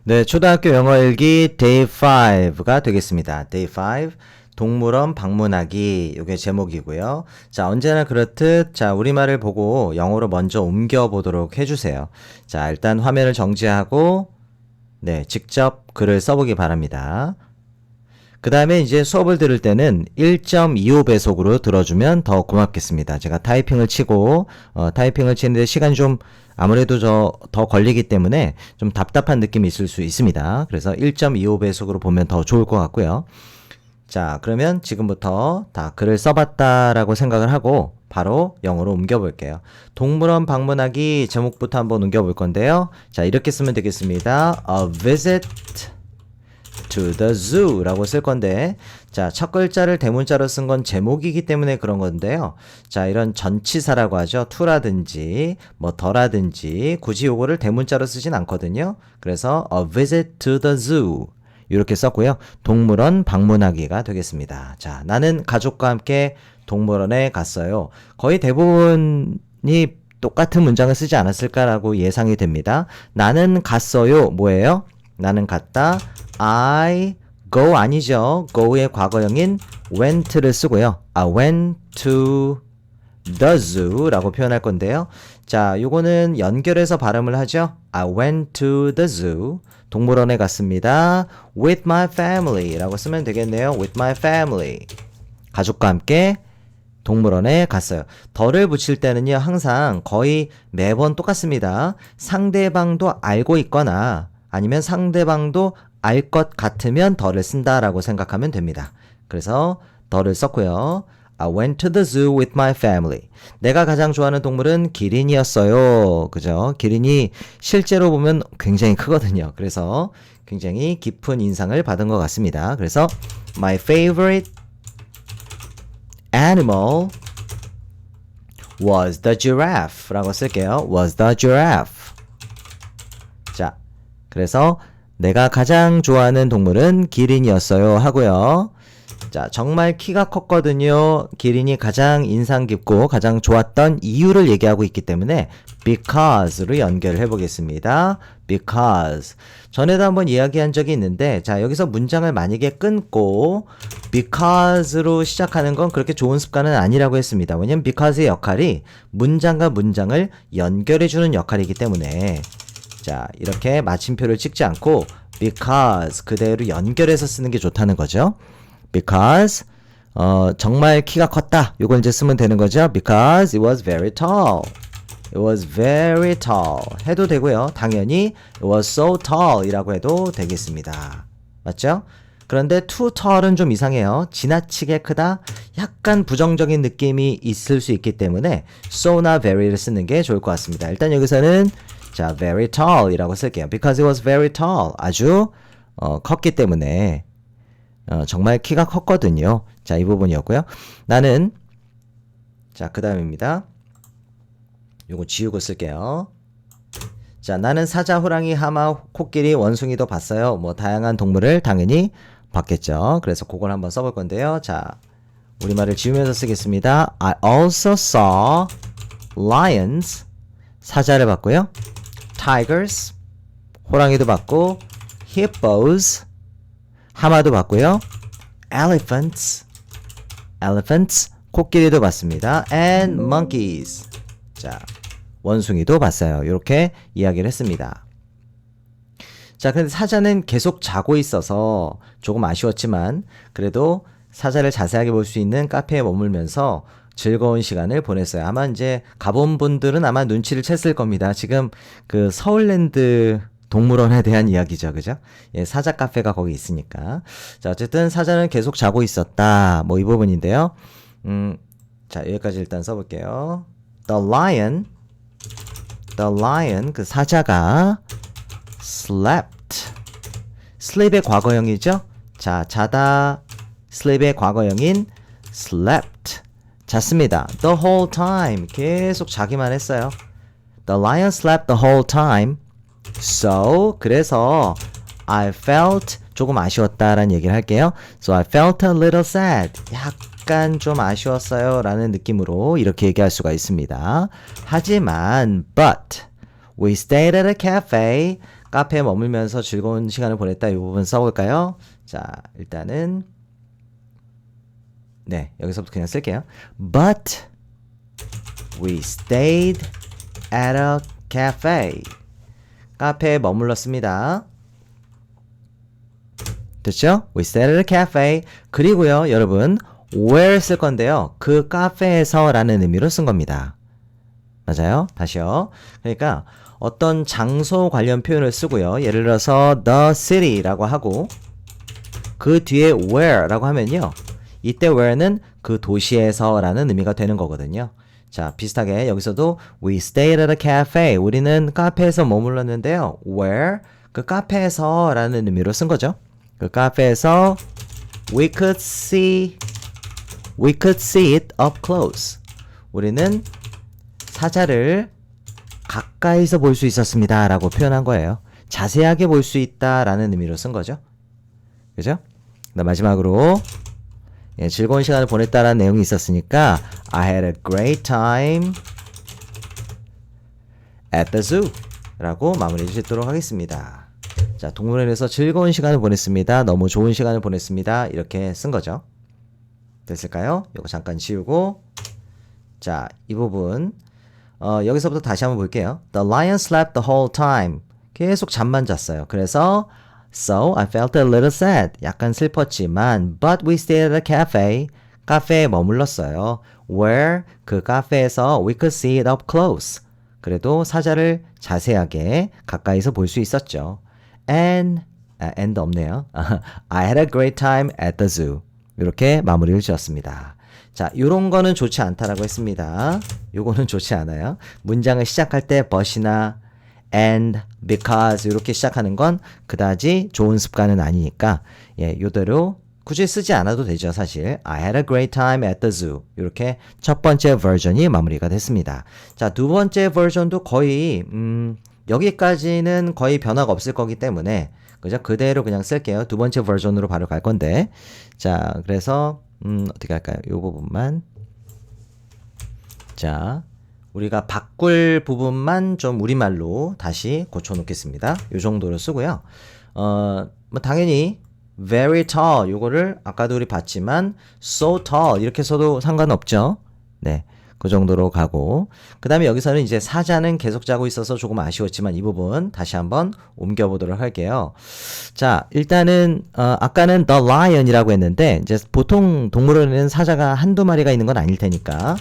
네, 초등학교 영어 일기 Day 5가 되겠습니다. Day 5. 동물원 방문하기. 요게 제목이고요. 자, 언제나 그렇듯 자, 우리말을 보고 영어로 먼저 옮겨 보도록 해 주세요. 자, 일단 화면을 정지하고 네, 직접 글을 써보기 바랍니다. 그 다음에 이제 수업을 들을 때는 1.25배속으로 들어주면 더 고맙겠습니다. 제가 타이핑을 치고 타이핑을 치는데 시간이 좀 아무래도 더 걸리기 때문에 좀 답답한 느낌이 있을 수 있습니다. 그래서 1.25배속으로 보면 더 좋을 것 같고요. 자, 그러면 지금부터 다 글을 써봤다라고 생각을 하고 바로 영어로 옮겨볼게요. 동물원 방문하기 제목부터 한번 옮겨볼 건데요. 자, 이렇게 쓰면 되겠습니다. A visit to the zoo 라고 쓸 건데, 자, 첫 글자를 대문자로 쓴 건 제목이기 때문에 그런 건데요. 자, 이런 전치사라고 하죠. to라든지 뭐 더라든지 굳이 요거를 대문자로 쓰진 않거든요. 그래서 a visit to the zoo 이렇게 썼고요. 동물원 방문하기가 되겠습니다. 자, 나는 가족과 함께 동물원에 갔어요. 거의 대부분이 똑같은 문장을 쓰지 않았을까라고 예상이 됩니다. 나는 갔어요. 뭐예요? 나는 갔다. I go 아니죠. go의 과거형인 went를 쓰고요. I went to the zoo 라고 표현할 건데요. 자, 요거는 연결해서 발음을 하죠. I went to the zoo. 동물원에 갔습니다. with my family 라고 쓰면 되겠네요. with my family. 가족과 함께 동물원에 갔어요. 더를 붙일 때는요, 항상 거의 매번 똑같습니다. 상대방도 알고 있거나 아니면 상대방도 알 것 같으면 더를 쓴다라고 생각하면 됩니다. 그래서 더를 썼고요. I went to the zoo with my family. 내가 가장 좋아하는 동물은 기린이었어요. 그죠? 기린이 실제로 보면 굉장히 크거든요. 그래서 굉장히 깊은 인상을 받은 것 같습니다. 그래서 my favorite animal was the giraffe 라고 쓸게요. was the giraffe. 자, 그래서 내가 가장 좋아하는 동물은 기린이었어요 하고요. 자, 정말 키가 컸거든요. 기린이 가장 인상 깊고 가장 좋았던 이유를 얘기하고 있기 때문에 because로 연결을 해보겠습니다. because. 전에도 한번 이야기한 적이 있는데, 자, 여기서 문장을 만약에 끊고 because로 시작하는 건 그렇게 좋은 습관은 아니라고 했습니다. 왜냐면 because의 역할이 문장과 문장을 연결해주는 역할이기 때문에 자, 이렇게 마침표를 찍지 않고 because 그대로 연결해서 쓰는 게 좋다는 거죠. because 정말 키가 컸다. 요걸 이제 쓰면 되는 거죠. because it was very tall. It was very tall 해도 되고요. 당연히 it was so tall 이라고 해도 되겠습니다. 맞죠? 그런데 too tall은 좀 이상해요. 지나치게 크다? 약간 부정적인 느낌이 있을 수 있기 때문에 so나 very를 쓰는 게 좋을 것 같습니다. 일단 여기서는 자, very tall 이라고 쓸게요. because it was very tall. 아주 컸기 때문에 정말 키가 컸거든요. 자, 이 부분이었고요. 나는 자, 그 다음입니다. 요거 지우고 쓸게요. 자, 나는 사자, 호랑이, 하마, 코끼리, 원숭이도 봤어요. 뭐 다양한 동물을 당연히 봤겠죠. 그래서 그걸 한번 써볼 건데요. 자, 우리말을 지우면서 쓰겠습니다. I also saw lions. 사자를 봤고요. tigers. 호랑이도 봤고, hippos. 하마도 봤고요. elephants. 코끼리도 봤습니다. and monkeys. 자, 원숭이도 봤어요. 이렇게 이야기를 했습니다. 자, 근데 사자는 계속 자고 있어서 조금 아쉬웠지만 그래도 사자를 자세하게 볼 수 있는 카페에 머물면서 즐거운 시간을 보냈어요. 아마 이제 가본 분들은 아마 눈치를 챘을 겁니다. 지금 그 서울랜드 동물원에 대한 이야기죠. 그죠? 예, 사자 카페가 거기 있으니까. 자, 어쨌든 사자는 계속 자고 있었다. 뭐 이 부분인데요. 자, 여기까지 일단 써볼게요. The lion, 그 사자가 slept. sleep의 과거형이죠? 자, 자다. sleep의 과거형인 slept. 잤습니다. The whole time. 계속 자기만 했어요. The lion slept the whole time. So, 그래서 I felt 조금 아쉬웠다라는 얘기를 할게요. So I felt a little sad. 약간 좀 아쉬웠어요 라는 느낌으로 이렇게 얘기할 수가 있습니다. 하지만 but We stayed at a cafe. 카페에 머물면서 즐거운 시간을 보냈다. 이 부분 써볼까요? 자, 일단은 네, 여기서부터 그냥 쓸게요. But we stayed at a cafe. 카페에 머물렀습니다. 됐죠? We stayed at a cafe. 그리고요, 여러분, where 쓸 건데요. 그 카페에서 라는 의미로 쓴 겁니다. 맞아요? 다시요. 그러니까 어떤 장소 관련 표현을 쓰고요. 예를 들어서 the city라고 하고 그 뒤에 where라고 하면요. 이때 where는 그 도시에서 라는 의미가 되는 거거든요. 자, 비슷하게 여기서도 we stayed at a cafe. 우리는 카페에서 머물렀는데요. where 그 카페에서 라는 의미로 쓴 거죠. 그 카페에서 we could see it up close. 우리는 사자를 가까이서 볼 수 있었습니다 라고 표현한 거예요. 자세하게 볼 수 있다 라는 의미로 쓴 거죠. 그죠? 마지막으로 즐거운 시간을 보냈다라는 내용이 있었으니까 I had a great time at the zoo 라고 마무리 짓도록 하겠습니다. 자, 동물원에서 즐거운 시간을 보냈습니다. 너무 좋은 시간을 보냈습니다. 이렇게 쓴 거죠. 됐을까요? 이거 잠깐 지우고 자, 이 부분 여기서부터 다시 한번 볼게요. The lion slept the whole time. 계속 잠만 잤어요. 그래서 So I felt a little sad. 약간 슬펐지만 But we stayed at a cafe. 카페에 머물렀어요. Where 그 카페에서 we could see it up close. 그래도 사자를 자세하게 가까이서 볼 수 있었죠. And 없네요. I had a great time at the zoo. 이렇게 마무리를 지었습니다. 자, 요런 거는 좋지 않다라고 했습니다. 요거는 좋지 않아요. 문장을 시작할 때 but이나 and, because 이렇게 시작하는 건 그다지 좋은 습관은 아니니까 요대로 굳이 쓰지 않아도 되죠, 사실. I had a great time at the zoo. 이렇게 첫 번째 버전이 마무리가 됐습니다. 자, 두 번째 버전도 거의 여기까지는 거의 변화가 없을 거기 때문에 그죠? 그대로 그냥 쓸게요. 두 번째 버전으로 바로 갈 건데. 자, 그래서 어떻게 할까요? 이 부분만. 자, 우리가 바꿀 부분만 좀 우리말로 다시 고쳐 놓겠습니다. 이 정도로 쓰고요. 뭐 당연히 very tall 요거를 아까도 우리 봤지만 so tall 이렇게 써도 상관없죠. 네. 그 정도로 가고 그 다음에 여기서는 이제 사자는 계속 자고 있어서 조금 아쉬웠지만 이 부분 다시 한번 옮겨보도록 할게요. 자, 일단은 아까는 the lion이라고 했는데 이제 보통 동물원에는 사자가 한두 마리가 있는 건 아닐 테니까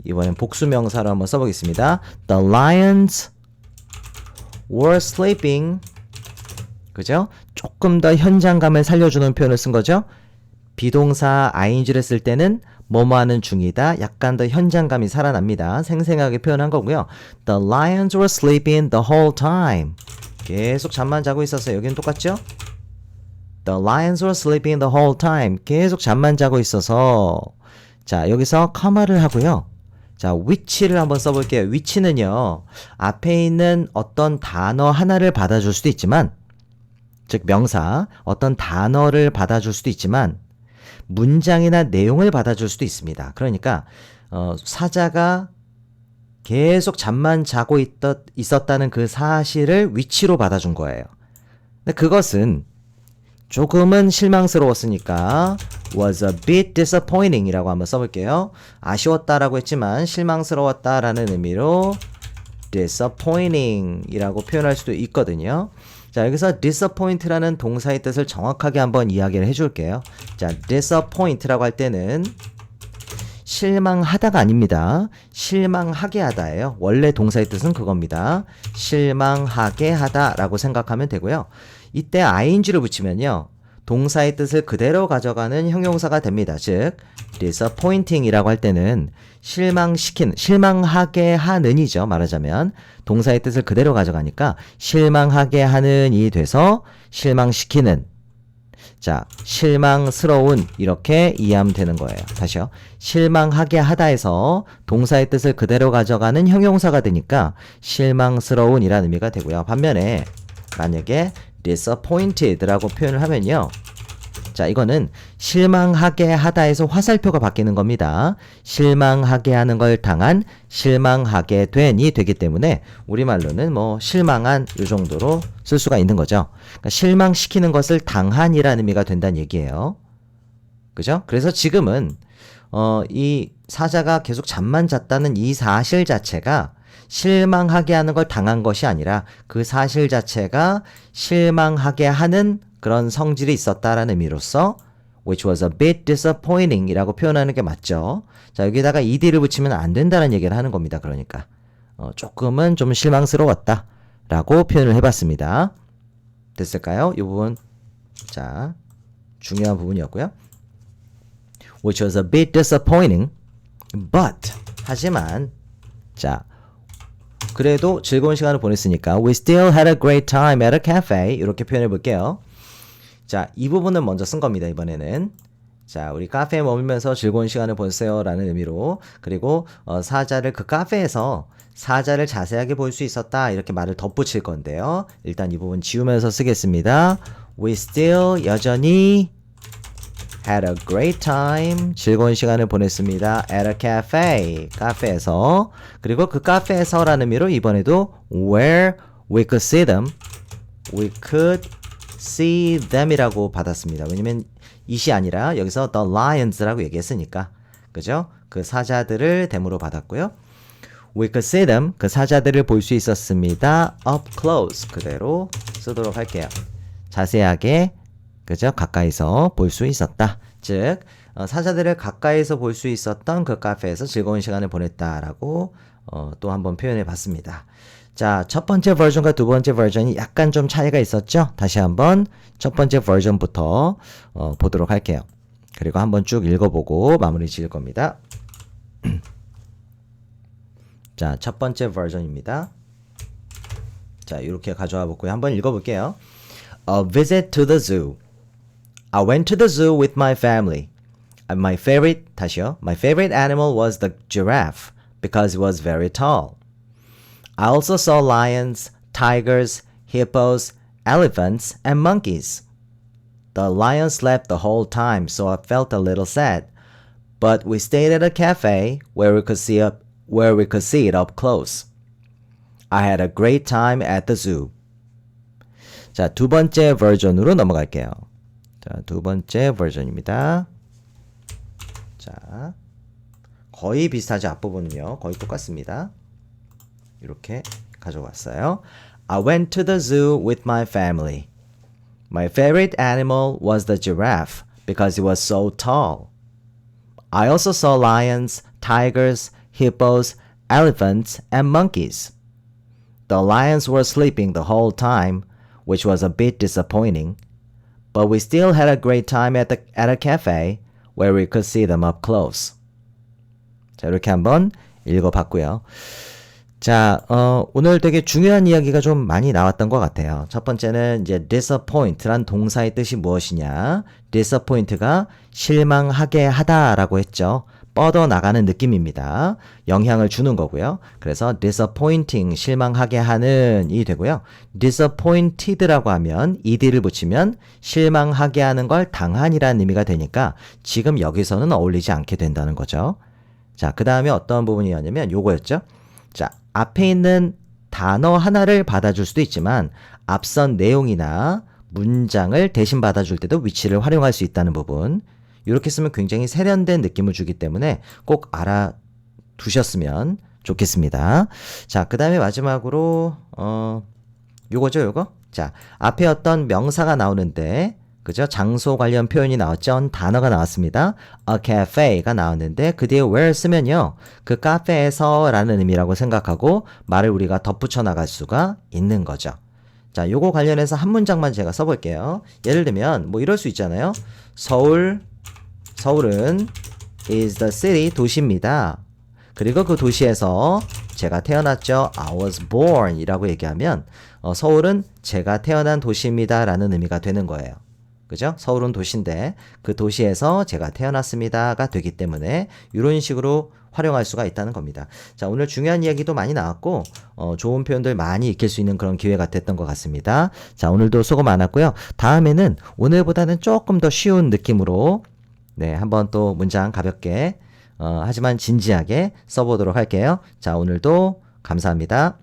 이번엔 복수명사로 한번 써보겠습니다. The lions were sleeping. 그죠? 조금 더 현장감을 살려주는 표현을 쓴 거죠. 비동사 ing를 쓸 때는 뭐뭐 하는 중이다. 약간 더 현장감이 살아납니다. 생생하게 표현한 거고요. The lions were sleeping the whole time. 계속 잠만 자고 있었어요. 여기는 똑같죠? The lions were sleeping the whole time. 계속 잠만 자고 있어서 자, 여기서 커마를 하고요. 자, which를 한번 써볼게요. which는요. 앞에 있는 어떤 단어 하나를 받아줄 수도 있지만 즉 명사 어떤 단어를 받아줄 수도 있지만 문장이나 내용을 받아줄 수도 있습니다. 그러니까 사자가 계속 잠만 자고 있었다는 그 사실을 위치로 받아준 거예요. 근데 그것은 조금은 실망스러웠으니까 was a bit disappointing 이라고 한번 써볼게요. 아쉬웠다라고 했지만 실망스러웠다라는 의미로 disappointing 이라고 표현할 수도 있거든요. 자, 여기서 disappoint라는 동사의 뜻을 정확하게 한번 이야기를 해줄게요. 자, disappoint라고 할 때는 실망하다가 아닙니다. 실망하게 하다예요. 원래 동사의 뜻은 그겁니다. 실망하게 하다라고 생각하면 되고요. 이때 ing를 붙이면요. 동사의 뜻을 그대로 가져가는 형용사가 됩니다. 즉, disappointing이라고 할 때는 실망하게 하는이죠. 말하자면 동사의 뜻을 그대로 가져가니까 실망하게 하는이 돼서 실망시키는 자, 실망스러운 이렇게 이해하면 되는 거예요. 다시요. 실망하게 하다에서 동사의 뜻을 그대로 가져가는 형용사가 되니까 실망스러운 이라는 의미가 되고요. 반면에 만약에 disappointed라고 표현을 하면요. 자, 이거는 실망하게 하다에서 화살표가 바뀌는 겁니다. 실망하게 하는 걸 당한, 실망하게 된이 되기 때문에 우리말로는 뭐 실망한 이 정도로 쓸 수가 있는 거죠. 그러니까 실망시키는 것을 당한이라는 의미가 된다는 얘기예요. 그죠? 그래서 지금은 이 사자가 계속 잠만 잤다는 이 사실 자체가 실망하게 하는 걸 당한 것이 아니라 그 사실 자체가 실망하게 하는 그런 성질이 있었다라는 의미로서 which was a bit disappointing 이라고 표현하는 게 맞죠. 자, 여기다가 ed를 붙이면 안 된다는 얘기를 하는 겁니다. 그러니까 조금은 좀 실망스러웠다 라고 표현을 해봤습니다. 됐을까요? 이 부분 자 중요한 부분이었고요. which was a bit disappointing but 하지만 자 그래도 즐거운 시간을 보냈으니까 we still had a great time at a cafe 이렇게 표현해 볼게요. 자, 이 부분은 먼저 쓴 겁니다. 이번에는 자, 우리 카페에 머물면서 즐거운 시간을 보냈어요 라는 의미로 그리고 사자를 그 카페에서 사자를 자세하게 볼 수 있었다 이렇게 말을 덧붙일 건데요. 일단 이 부분 지우면서 쓰겠습니다. We still 여전히 had a great time 즐거운 시간을 보냈습니다. at a cafe 카페에서 그리고 그 카페에서라는 의미로 이번에도 where we could see them we could see them 이라고 받았습니다. 왜냐면 it이 아니라 여기서 the lions라고 얘기했으니까 그죠? 그 사자들을 댐으로 받았고요. we could see them 그 사자들을 볼 수 있었습니다. up close 그대로 쓰도록 할게요. 자세하게 그죠? 가까이서 볼 수 있었다. 즉 사자들을 가까이서 볼 수 있었던 그 카페에서 즐거운 시간을 보냈다라고 또 한번 표현해 봤습니다. 자, 첫 번째 버전과 두 번째 버전이 약간 좀 차이가 있었죠? 다시 한번 첫 번째 버전부터 보도록 할게요. 그리고 한번 쭉 읽어보고 마무리 지을 겁니다. 자, 첫 번째 버전입니다. 자, 이렇게 가져와 보고요. 한번 읽어볼게요. A visit to the zoo. I went to the zoo with my family. My favorite animal was the giraffe because it was very tall. I also saw lions, tigers, hippos, elephants, and monkeys. The lion slept the whole time, so I felt a little sad. But we stayed at a cafe where we could see it up close. I had a great time at the zoo. 자, 두 번째 버전으로 넘어갈게요. 자, 두 번째 버전입니다. 자, 거의 비슷하죠. 앞부분은요. 거의 똑같습니다. 이렇게 가져왔어요. I went to the zoo with my family. My favorite animal was the giraffe because it was so tall. I also saw lions, tigers, hippos, elephants, and monkeys. The lions were sleeping the whole time, which was a bit disappointing, but we still had a great time at a cafe where we could see them up close. 자, 이렇게 한번 읽어봤고요. 자, 오늘 되게 중요한 이야기가 좀 많이 나왔던 것 같아요. 첫 번째는 이제 disappoint란 동사의 뜻이 무엇이냐. disappoint가 실망하게 하다라고 했죠. 뻗어나가는 느낌입니다. 영향을 주는 거고요. 그래서 disappointing, 실망하게 하는 이 되고요. disappointed라고 하면 ed를 붙이면 실망하게 하는 걸 당한이라는 의미가 되니까 지금 여기서는 어울리지 않게 된다는 거죠. 자, 그 다음에 어떤 부분이었냐면 요거였죠. 자, 앞에 있는 단어 하나를 받아줄 수도 있지만 앞선 내용이나 문장을 대신 받아줄 때도 위치를 활용할 수 있다는 부분. 이렇게 쓰면 굉장히 세련된 느낌을 주기 때문에 꼭 알아두셨으면 좋겠습니다. 자, 그 다음에 마지막으로 요거죠, 요거? 자, 앞에 어떤 명사가 나오는데 그죠? 장소 관련 표현이 나왔죠? 단어가 나왔습니다. A cafe가 나왔는데 그 뒤에 where 쓰면요. 그 카페에서 라는 의미라고 생각하고 말을 우리가 덧붙여 나갈 수가 있는 거죠. 자, 요거 관련해서 한 문장만 제가 써볼게요. 예를 들면 뭐 이럴 수 있잖아요. 서울은 is the city, 도시입니다. 그리고 그 도시에서 제가 태어났죠. I was born 이라고 얘기하면 서울은 제가 태어난 도시입니다 라는 의미가 되는 거예요. 그죠? 서울은 도시인데 그 도시에서 제가 태어났습니다가 되기 때문에 이런 식으로 활용할 수가 있다는 겁니다. 자, 오늘 중요한 이야기도 많이 나왔고, 좋은 표현들 많이 익힐 수 있는 그런 기회가 됐던 것 같습니다. 자, 오늘도 수고 많았고요. 다음에는 오늘보다는 조금 더 쉬운 느낌으로, 네, 한번 또 문장 가볍게, 하지만 진지하게 써보도록 할게요. 자, 오늘도 감사합니다.